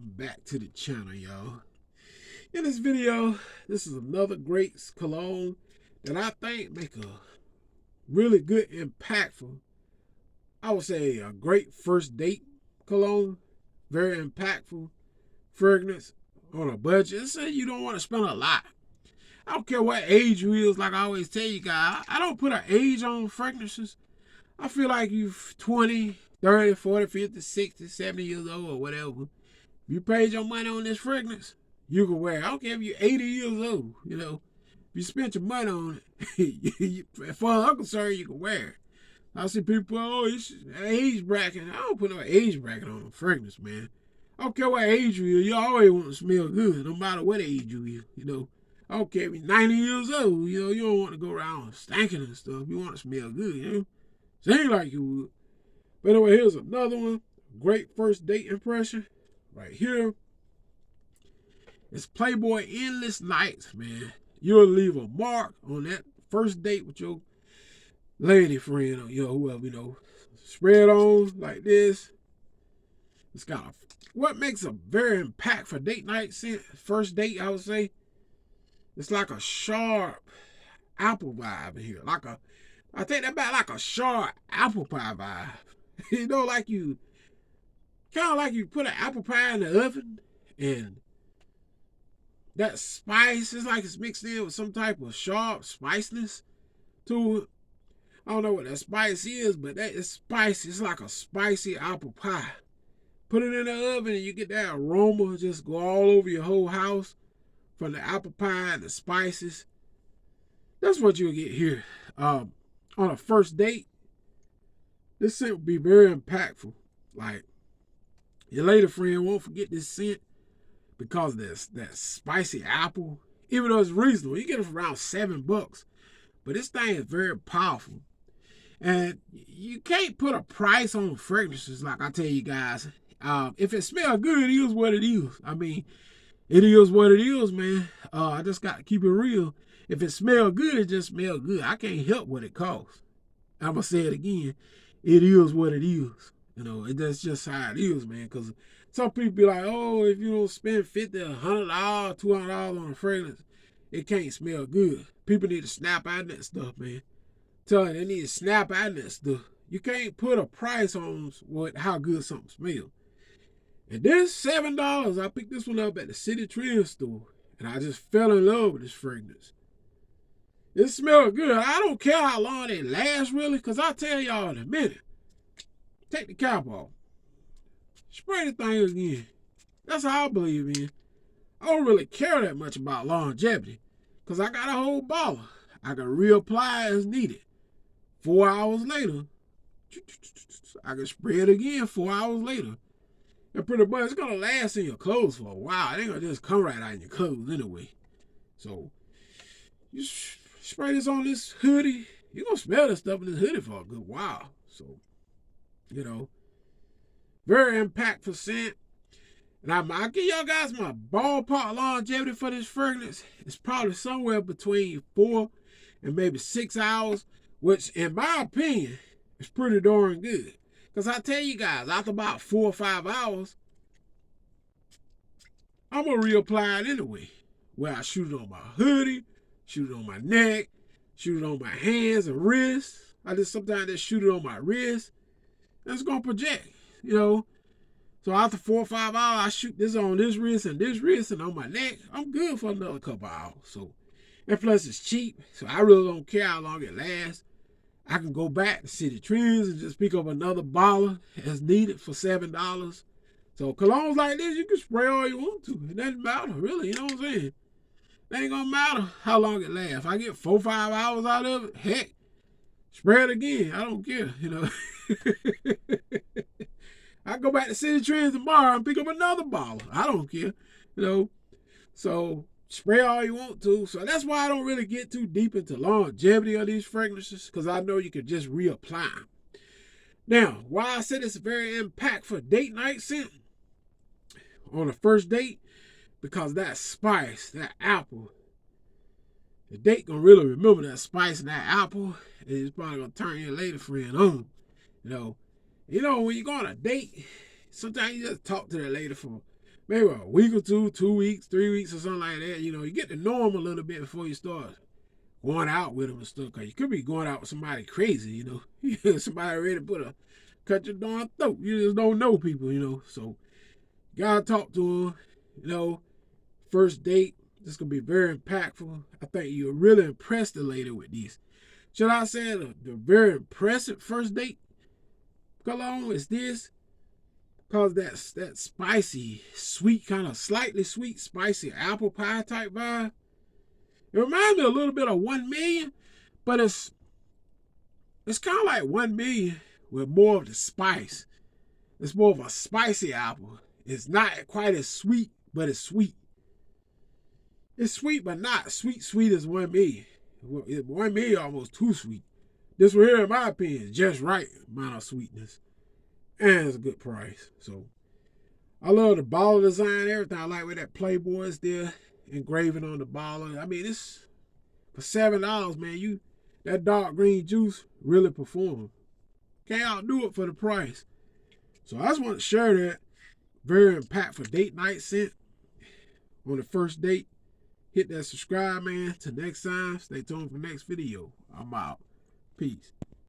welcome back to the channel, y'all. In this video, this is another great cologne that I think make a really good, impactful, I would say a great first date cologne. Very impactful fragrance on a budget. Say you don't want to spend a lot. I don't care what age you is, like I always tell you guys. I don't put an age on fragrances. I feel like you 20, 30, 40, 50, 60, 70 years old or whatever. If you paid your money on this fragrance, you can wear it. I don't care if you're 80 years old, If you spent your money on it, as far as I'm concerned, you can wear it. I see people, it's age bracket. I don't put no age bracket on a fragrance, man. I don't care what age you is. You always want to smell good, no matter what age you is, I don't care if you're 90 years old, you don't want to go around stinking and stuff. You want to smell good, Seems like you would. But anyway, here's another one. Great first date impression. Right here. It's Playboy Endless Nights, man. You'll leave a mark on that first date with your lady friend or whoever, Spread on like this. It's got what makes a very impactful date night scent. First date, I would say. It's like a sharp apple vibe in here. I take that back, like a sharp apple pie vibe. Like you put an apple pie in the oven and that spice is like it's mixed in with some type of sharp spiciness to it. I don't know what that spice is, but that is spicy. It's like a spicy apple pie. Put it in the oven and you get that aroma just go all over your whole house from the apple pie and the spices. That's what you'll get here. On a first date, this scent will be very impactful. Like, your lady friend won't forget this scent because of that spicy apple. Even though it's reasonable, you get it for around $7. But this thing is very powerful. And you can't put a price on fragrances, like I tell you guys. If it smells good, it is what it is. I mean, it is what it is, man. I just got to keep it real. If it smells good, it just smells good. I can't help what it costs. I'm going to say it again. It is what it is. That's just how it is, man. Because some people be like, oh, if you don't spend $50, $100, $200 on a fragrance, it can't smell good. People need to snap out of that stuff, man. Tell them they need to snap out of that stuff. You can't put a price on how good something smells. And this $7, I picked this one up at the City Trend store, and I just fell in love with this fragrance. It smells good. I don't care how long it lasts, really, because I'll tell y'all in a minute. Take the cap off. Spray the thing again. That's how I believe in. I don't really care that much about longevity, because I got a whole bottle. I can reapply as needed. 4 hours later, I can spray it again 4 hours later. And pretty much it's going to last in your clothes for a while. It ain't going to just come right out in your clothes anyway. So, you spray this on this hoodie. You're going to smell this stuff in this hoodie for a good while. So, very impactful scent. And I'll give y'all guys my ballpark longevity for this fragrance. It's probably somewhere between 4 and maybe 6 hours, which in my opinion is pretty darn good. Because I tell you guys, after about 4 or 5 hours, I'm going to reapply it anyway. Where I shoot it on my hoodie, shoot it on my neck, shoot it on my hands and wrists. I sometimes just shoot it on my wrist. And it's going to project, So after 4 or 5 hours, I shoot this on this wrist and on my neck. I'm good for another couple hours. So, and plus it's cheap, so I really don't care how long it lasts. I can go back to City Trends and just pick up another bottle as needed for $7. So colognes like this, you can spray all you want to. It doesn't matter, really, you know what I'm saying? It ain't gonna matter how long it lasts. If I get 4 or 5 hours out of it, heck, spray it again. I don't care, I go back to City Trends tomorrow and pick up another bottle. I don't care, So spray all you want to. So that's why I don't really get too deep into longevity of these fragrances, because I know you can just reapply them. Now, why I said it's a very impactful date night scent on the first date, because that spice, that apple, the date gonna really remember that spice and that apple, and it's probably gonna turn your lady friend on. When you go on a date, sometimes you just talk to that lady for maybe a week or two, 2 weeks, 3 weeks, or something like that. You know, you get to know them a little bit before you start going out with them and stuff. Cause you could be going out with somebody crazy, you know, somebody ready to cut your darn throat. You just don't know people, you know. So you gotta talk to them, you know. First date, this is gonna be very impactful. I think you'll really impress the lady with these. Should I say the very impressive first date cologne is this? Cause that spicy, sweet, kind of slightly sweet, spicy apple pie type vibe. It reminds me a little bit of 1 million, but it's kind of like 1 million with more of the spice. It's more of a spicy apple. It's not quite as sweet, but it's sweet. It's sweet, but not sweet. Sweet as 1 million. 1 million almost too sweet. This one here, in my opinion, is just right amount of sweetness, and it's a good price. So I love the bottle design, everything. I like where that playboy is there, engraving on the bottle. I mean, it's for $7, man. That dark green juice really performed. Can't outdo it for the price. So I just want to share that very impactful date night scent on the first date. Hit that subscribe, man. Till next time, stay tuned for next video. I'm out. Peace.